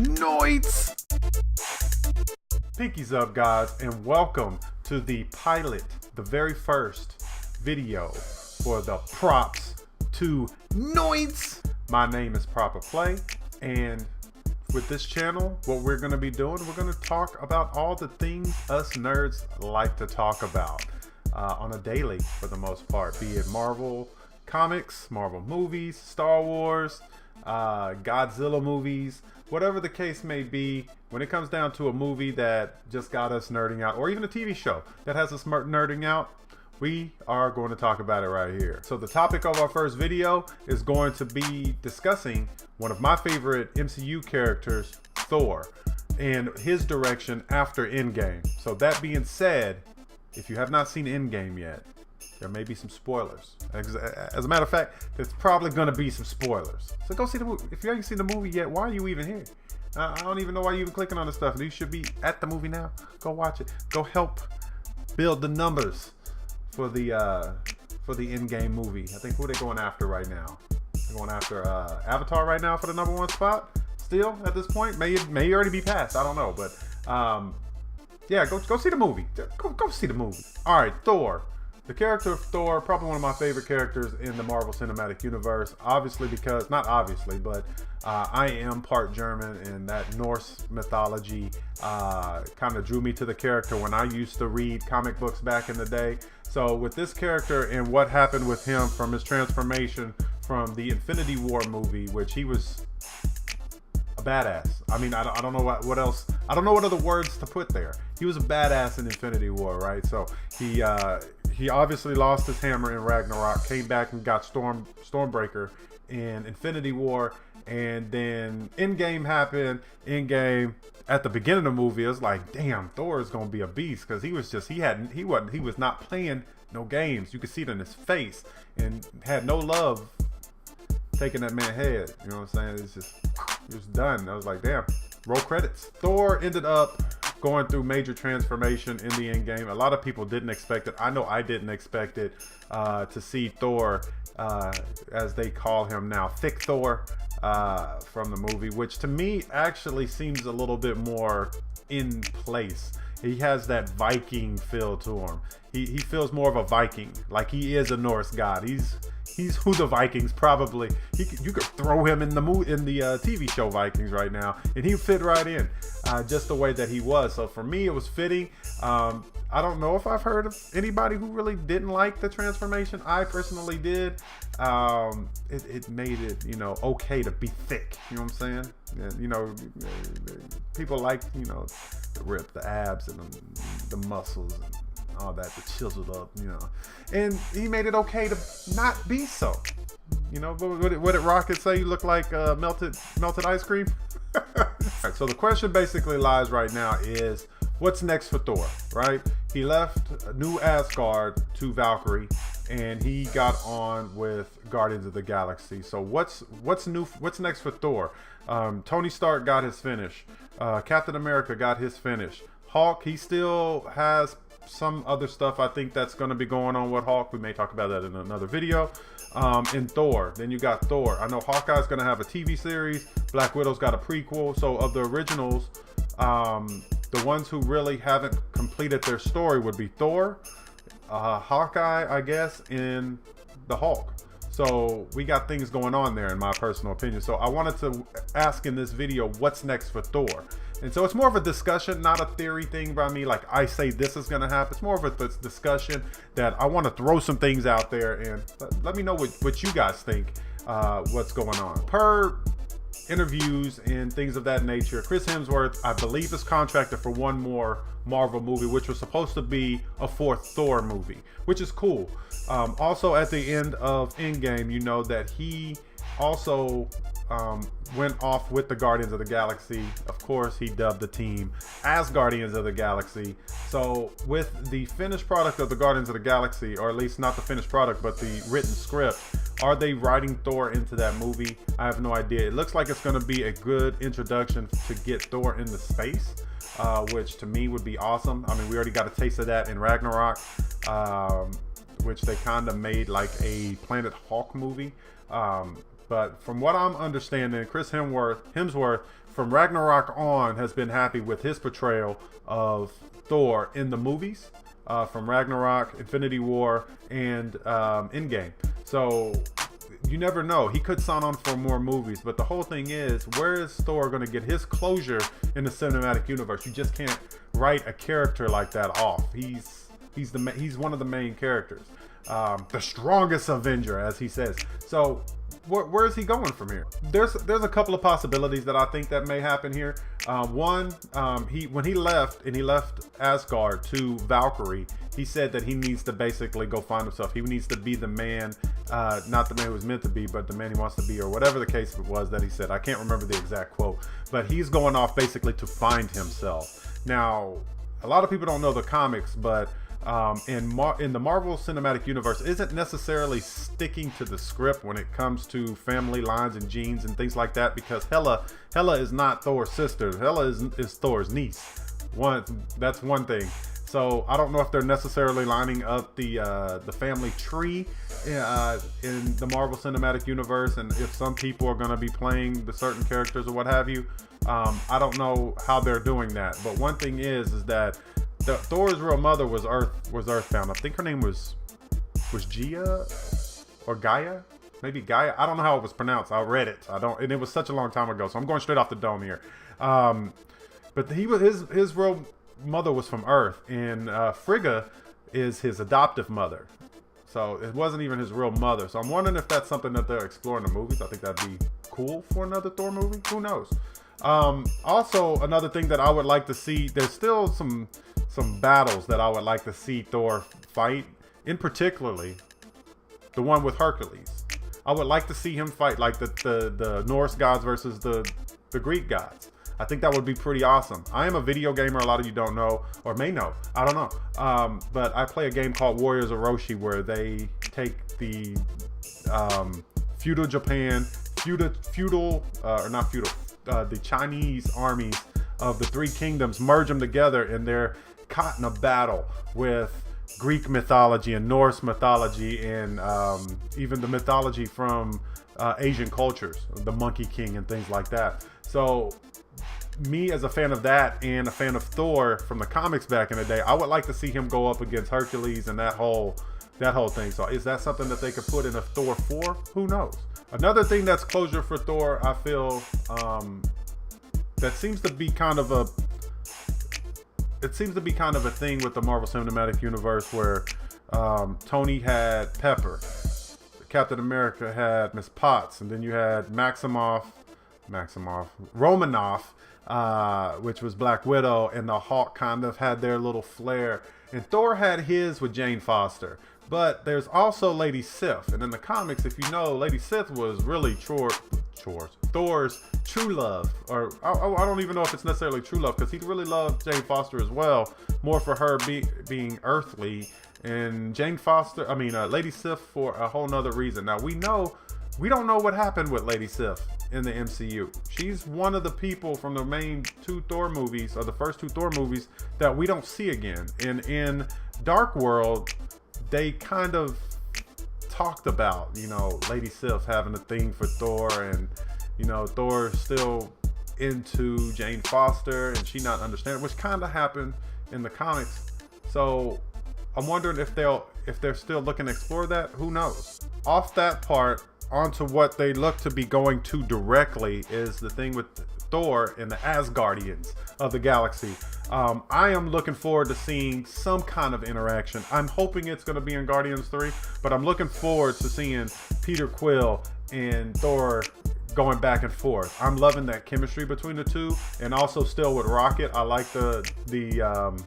Noids! Pinkies up, guys, and welcome to the pilot, the very first video for the props to Noids. My name is Proper Play, and with this channel, what we're going to be doing, we're going to talk about all the things us nerds like to talk about on a daily, for the most part, be it Marvel comics, Marvel movies, Star Wars, Godzilla movies, whatever the case may be. When it comes down to a movie that just got us nerding out, or even a TV show that has us nerding out, we are going to talk about it right here. So the topic of our first video is going to be discussing one of my favorite MCU characters, Thor, and his direction after Endgame. So that being said, if you have not seen Endgame yet, there may be some spoilers. As a matter of fact, there's probably going to be some spoilers. So go see the movie. If you haven't seen the movie yet, why are you even here? I don't even know why you're even clicking on this stuff. You should be at the movie now. Go watch it. Go help build the numbers for the Endgame movie. I think who they're going after right now? They're going after Avatar right now for the #1 spot. Still at this point, may already be passed. I don't know, but yeah, go see the movie. Go see the movie. All right, Thor. The character of Thor, probably one of my favorite characters in the Marvel Cinematic Universe. Obviously, because, not obviously, but I am part German, and that Norse mythology kind of drew me to the character when I used to read comic books back in the day. So with this character and what happened with him from his transformation from the Infinity War movie, which he was a badass. I mean, I don't know what else. I don't know what other words to put there. He was a badass in Infinity War, right? So he obviously lost his hammer in Ragnarok, came back and got Stormbreaker in Infinity War, and then Endgame happened. Endgame, at the beginning of the movie, it was like, damn, Thor is gonna be a beast, because he was not playing no games. You could see it in his face, and had no love taking that man's head. You know what I'm saying? It was done. I was like, damn, roll credits. Thor ended up going through major transformation in the Endgame. A lot of people didn't expect it. I know I didn't expect it, to see Thor, as they call him now, Thick Thor, from the movie, which to me actually seems a little bit more in place. He has that Viking feel to him. He feels more of a Viking, like he is a Norse god. He's who the Vikings probably. You could throw him in the TV show Vikings right now, and he fit right in, just the way that he was. So for me, it was fitting. I don't know if I've heard of anybody who really didn't like the transformation. I personally did. It made it, okay to be thick. You know what I'm saying? And, people like, the rip, the abs, and the muscles, and all that, the chiseled up, and he made it okay to not be so. What did Rocket say? You look like melted ice cream. Right, so the question basically lies right now is, what's next for Thor, right? He left New Asgard to Valkyrie, and he got on with Guardians of the Galaxy. So what's new? What's next for Thor? Tony Stark got his finish. Captain America got his finish. Hulk, he still has some other stuff I think that's going to be going on with Hulk. We may talk about that in another video. In Thor, then you got Thor. I know Hawkeye's going to have a TV series. Black Widow's got a prequel. So of the originals, the ones who really haven't completed their story would be Thor, Hawkeye, I guess, and the Hulk. So we got things going on there, in my personal opinion. So I wanted to ask in this video, what's next for Thor? And so it's more of a discussion, not a theory thing by me, like I say this is going to happen. It's more of a discussion that I want to throw some things out there, and let me know what you guys think, what's going on. Per interviews and things of that nature, Chris Hemsworth, I believe, is contracted for one more Marvel movie, which was supposed to be a 4th Thor movie, which is cool. Also at the end of Endgame, you know that he also went off with the Guardians of the Galaxy. Of course, he dubbed the team as Guardians of the Galaxy. So with the finished product of the Guardians of the Galaxy, or at least not the finished product, but the written script, are they writing Thor into that movie? I have no idea. It looks like it's going to be a good introduction to get Thor into space, which to me would be awesome. I mean, we already got a taste of that in Ragnarok, which they kind of made like a Planet Hulk movie. but from what I'm understanding, Chris Hemsworth from Ragnarok on has been happy with his portrayal of Thor in the movies, from Ragnarok, Infinity War, and Endgame. So you never know. He could sign on for more movies, but the whole thing is, where is Thor going to get his closure in the cinematic universe? You just can't write a character like that off. He's one of the main characters, the strongest Avenger, as he says. So where is he going from here? There's a couple of possibilities that I think that may happen here. One, when he left Asgard to Valkyrie, he said that he needs to basically go find himself. He needs to be the man, not the man who was meant to be, but the man he wants to be, or whatever the case was that he said. I can't remember the exact quote, but he's going off basically to find himself. Now, a lot of people don't know the comics, but in the Marvel Cinematic Universe isn't necessarily sticking to the script when it comes to family lines and genes and things like that, because Hela is not Thor's sister. Hela is Thor's niece. That's one thing. So I don't know if they're necessarily lining up the family tree in the Marvel Cinematic Universe, and if some people are going to be playing the certain characters or what have you. I don't know how they're doing that, but one thing is that Thor's real mother was Earthbound. I think her name was Gia or Gaia, maybe Gaia. I don't know how it was pronounced. I read it. And it was such a long time ago, so I'm going straight off the dome here. But his real mother was from Earth, and Frigga is his adoptive mother. So it wasn't even his real mother. So I'm wondering if that's something that they're exploring in the movies. I think that'd be cool for another Thor movie. Who knows? Also, another thing that I would like to see, there's still some battles that I would like to see Thor fight, in particularly the one with Hercules. I would like to see him fight like the Norse gods versus the Greek gods. I think that would be pretty awesome. I am a video gamer. A lot of you don't know, or may know. I don't know. But I play a game called Warriors of Roshi, where they take the feudal Japan, the Chinese armies of the three kingdoms, merge them together, and they're caught in a battle with Greek mythology and Norse mythology, and even the mythology from Asian cultures, the Monkey King and things like that. So me, as a fan of that and a fan of Thor from the comics back in the day, I would like to see him go up against Hercules and that whole thing. So is that something that they could put in a Thor 4? Who knows? Another thing that's closure for Thor, I feel, that seems to be kind of a thing with the Marvel Cinematic Universe, where Tony had Pepper, Captain America had Miss Potts, and then you had Romanoff, which was Black Widow, and the Hulk kind of had their little flair, and Thor had his with Jane Foster. But there's also Lady Sif, and in the comics, if you know, Lady Sif was really Thor's true love, or I don't even know if it's necessarily true love, because he really loved Jane Foster as well, more for her being earthly, and Lady Sif for a whole nother reason. Now we don't know what happened with Lady Sif in the MCU. She's one of the people from the main two Thor movies, or the first two Thor movies, that we don't see again. And in Dark World, they kind of talked about, Lady Sif having a thing for Thor, and, Thor still into Jane Foster, and she not understanding, which kind of happened in the comics. So I'm wondering if they're still looking to explore that. Who knows? Off that part, onto what they look to be going to directly is the thing with Thor and the Asgardians of the galaxy. I am looking forward to seeing some kind of interaction. I'm hoping it's going to be in Guardians 3, but I'm looking forward to seeing Peter Quill and Thor going back and forth. I'm loving that chemistry between the two, and also still with Rocket. I like the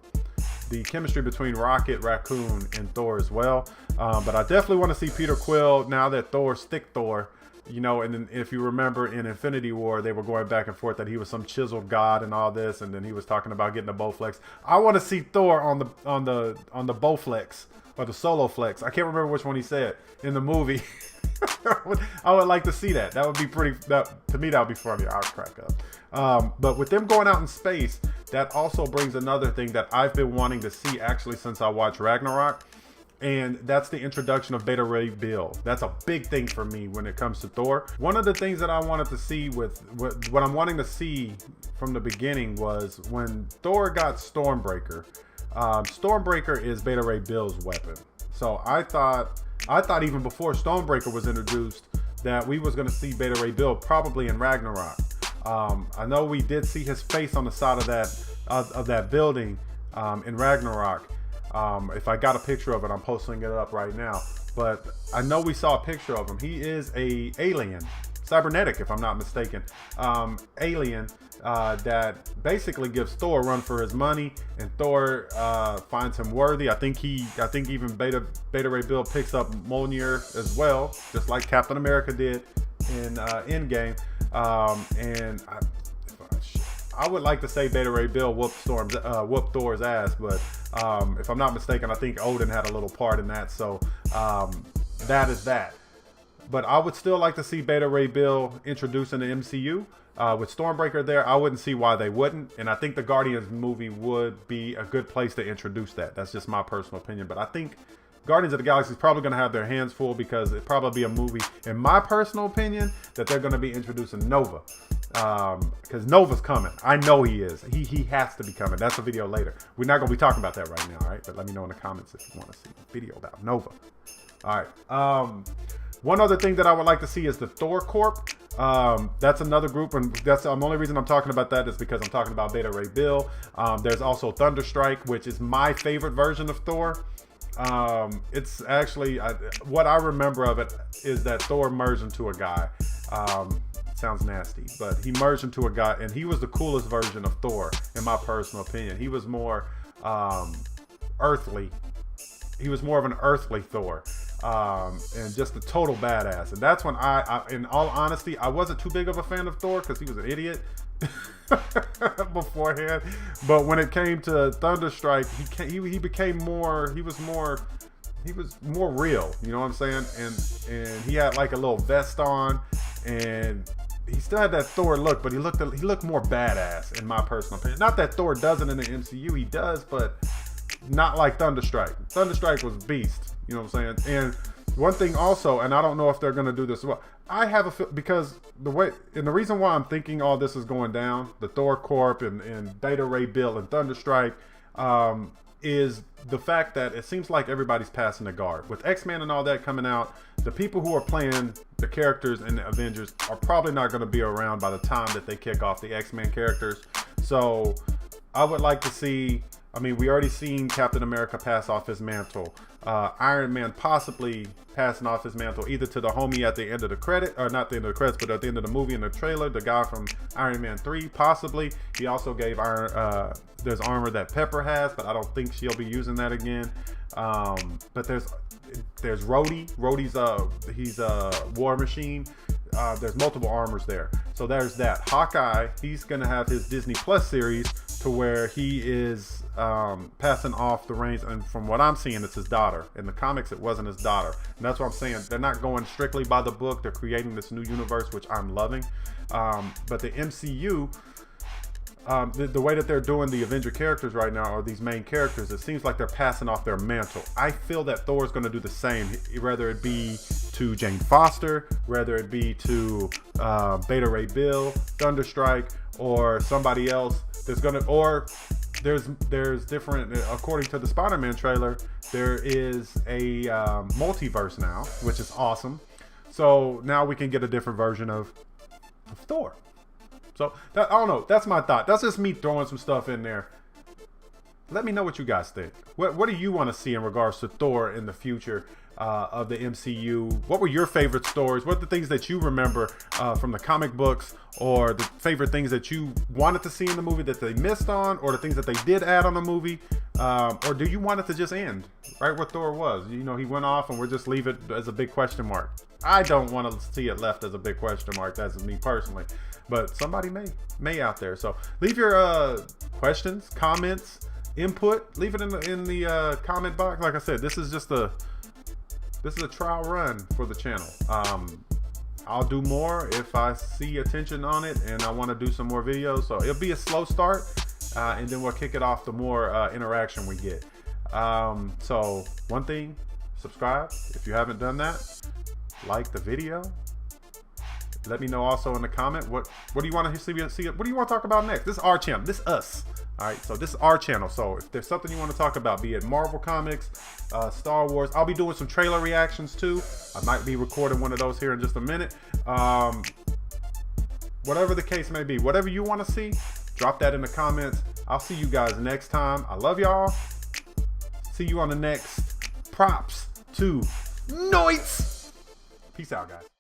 chemistry between Rocket, Raccoon, and Thor as well. But I definitely want to see Peter Quill now that Thor's thick Thor. And then if you remember in Infinity War, they were going back and forth that he was some chiseled god and all this, and then he was talking about getting a Bowflex. I want to see Thor on the Bowflex, or the Solo Flex. I can't remember which one he said in the movie. I would like to see that. That would be to me, that would be funny. I'll crack up. But with them going out in space, that also brings another thing that I've been wanting to see actually since I watched Ragnarok. And that's the introduction of Beta Ray Bill. That's a big thing for me when it comes to Thor. One of the things that I wanted to see with what I'm wanting to see from the beginning was when Thor got Stormbreaker. Stormbreaker is Beta Ray Bill's weapon. So I thought even before Stormbreaker was introduced that we was going to see Beta Ray Bill probably in Ragnarok. I know we did see his face on the side of that building in Ragnarok. If I got a picture of it, I'm posting it up right now. But I know we saw a picture of him. He is a alien, cybernetic, if I'm not mistaken, alien that basically gives Thor a run for his money, and Thor finds him worthy. I think even Beta Ray Bill picks up Mjolnir as well, just like Captain America did in Endgame. And I would like to say Beta Ray Bill whooped Thor's ass, but if I'm not mistaken, I think Odin had a little part in that. So that is that. But I would still like to see Beta Ray Bill introduced in the MCU. With Stormbreaker there, I wouldn't see why they wouldn't. And I think the Guardians movie would be a good place to introduce that. That's just my personal opinion. But I think Guardians of the Galaxy is probably going to have their hands full because it'd probably be a movie, in my personal opinion, that they're going to be introducing Nova. Because Nova's coming. I know he is. He has to be coming. That's a video later. We're not going to be talking about that right now, all right? But let me know in the comments if you want to see a video about Nova. All right. One other thing that I would like to see is the Thor Corp. That's another group, and that's the only reason I'm talking about that is because I'm talking about Beta Ray Bill. There's also Thunderstrike, which is my favorite version of Thor. It's actually what I remember of it is that Thor merged into a guy. Sounds nasty, but he merged into a guy, and he was the coolest version of Thor, in my personal opinion. He was more earthly. He was more of an earthly Thor. And just a total badass. And that's when I, in all honesty, I wasn't too big of a fan of Thor because he was an idiot beforehand. But when it came to Thunderstrike, he became more. He was more real. You know what I'm saying? And he had like a little vest on, and he still had that Thor look, but he looked more badass in my personal opinion. Not that Thor doesn't in the MCU, he does, but not like Thunderstrike. Thunderstrike was beast. You know what I'm saying? And one thing also, and I don't know if they're going to do this well, I have a feel, because the reason why I'm thinking all this is going down, the Thor Corp and Beta Ray Bill and Thunderstrike, is the fact that it seems like everybody's passing the guard. With X-Men and all that coming out, the people who are playing the characters in the Avengers are probably not going to be around by the time that they kick off the X-Men characters. So I would like to see, I mean, we already seen Captain America pass off his mantle. Iron Man possibly passing off his mantle either to the homie at the end of the credit, or not the end of the credits, but at the end of the movie in the trailer, the guy from Iron Man 3, possibly. He also gave there's armor that Pepper has, but I don't think she'll be using that again. But there's Rhodey. Rhodey's he's a war machine. There's multiple armors there. So there's that. Hawkeye, he's gonna have his Disney Plus series to where he is passing off the reins, and from what I'm seeing, it's his daughter. In the comics, it wasn't his daughter, and that's what I'm saying. They're not going strictly by the book. They're creating this new universe, which I'm loving. But the MCU, the way that they're doing the Avenger characters right now, or these main characters, it seems like they're passing off their mantle. I feel that Thor is going to do the same, whether it be to Jane Foster, whether it be to Beta Ray Bill, Thunderstrike, or somebody else. There's different, according to the Spider-Man trailer, there is a multiverse now, which is awesome. So now we can get a different version of Thor. So I don't know, that's my thought. That's just me throwing some stuff in there. Let me know what you guys think. What do you want to see in regards to Thor in the future of the MCU? What were your favorite stories? What are the things that you remember from the comic books, or the favorite things that you wanted to see in the movie that they missed on, or the things that they did add on the movie? Or do you want it to just end right where Thor was? You know, he went off and we'll just leave it as a big question mark. I don't want to see it left as a big question mark. That's me personally, but somebody may out there. So leave your questions, comments, input. Leave it in the comment box. Like I said, this is a trial run for the channel. I'll do more if I see attention on it, and I want to do some more videos. So it'll be a slow start, and then we'll kick it off the more interaction we get. So one thing subscribe if you haven't done that. Like the video. Let me know also in the comment what do you want to see. What do you want to talk about next? This is our channel. This is us. All right, so this is our channel. So if there's something you want to talk about, be it Marvel Comics, Star Wars, I'll be doing some trailer reactions too. I might be recording one of those here in just a minute. Whatever the case may be, whatever you want to see, drop that in the comments. I'll see you guys next time. I love y'all. See you on the next Props to Noights. Peace out, guys.